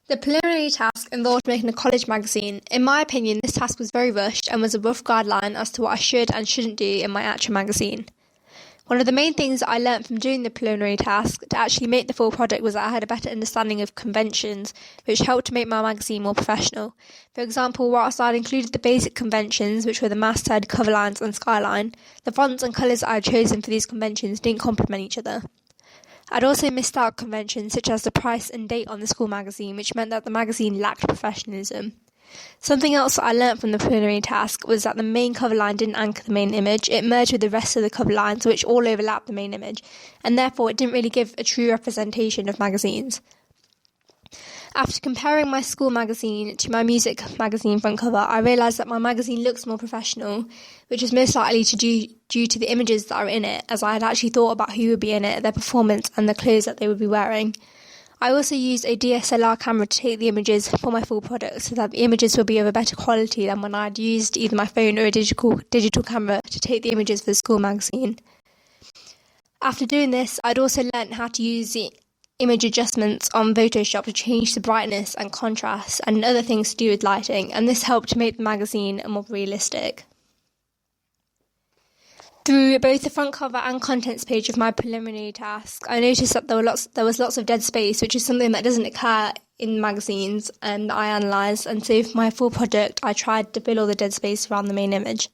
The preliminary task involved making a college magazine. In my opinion, this task was very rushed and was a rough guideline as to what I should and shouldn't do in my actual magazine. One of the main things I learnt from doing the preliminary task to actually make the full product was that I had a better understanding of conventions, which helped to make my magazine more professional. For example, whilst I'd included the basic conventions, which were the masthead, cover lines and skyline, the fonts and colours I had chosen for these conventions didn't complement each other. I'd also missed out conventions such as the price and date on the school magazine, which meant that the magazine lacked professionalism. Something else that I learnt from the preliminary task was that the main cover line didn't anchor the main image. It merged with the rest of the cover lines, which all overlapped the main image, and therefore it didn't really give a true representation of magazines. After comparing my school magazine to my music magazine front cover, I realised that my magazine looks more professional, which is most likely due to the images that are in it, as I had actually thought about who would be in it, their performance and the clothes that they would be wearing. I also used a DSLR camera to take the images for my full product so that the images would be of a better quality than when I'd used either my phone or a digital camera to take the images for the school magazine. After doing this, I'd also learnt how to use the image adjustments on Photoshop to change the brightness and contrast and other things to do with lighting, and this helped to make the magazine more realistic. Through both the front cover and contents page of my preliminary task, I noticed that there was lots of dead space, which is something that doesn't occur in magazines, and I analysed, and so for my full product I tried to fill all the dead space around the main image.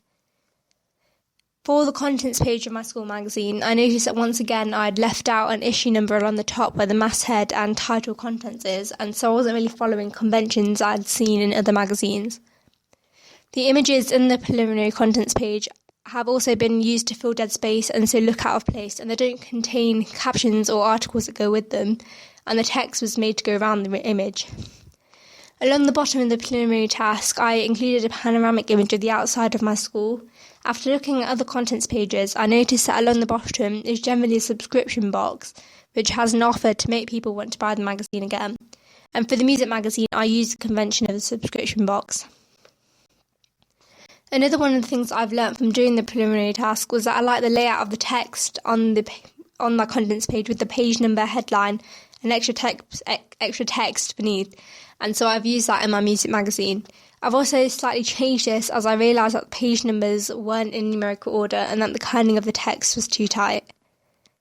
For the contents page of my school magazine, I noticed that once again I'd left out an issue number along the top where the masthead and title contents is, and so I wasn't really following conventions I'd seen in other magazines. The images in the preliminary contents page have also been used to fill dead space and so look out of place, and they don't contain captions or articles that go with them, and the text was made to go around the image. Along the bottom of the preliminary task, I included a panoramic image of the outside of my school. After looking at other contents pages, I noticed that along the bottom is generally a subscription box, which has an offer to make people want to buy the magazine again. And for the music magazine, I used the convention of the subscription box. Another one of the things I've learnt from doing the preliminary task was that I like the layout of the text on my contents page with the page number, headline, and extra text beneath, and so I've used that in my music magazine. I've also slightly changed this as I realised that the page numbers weren't in numerical order and that the kerning of the text was too tight.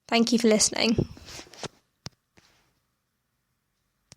Thank you for listening.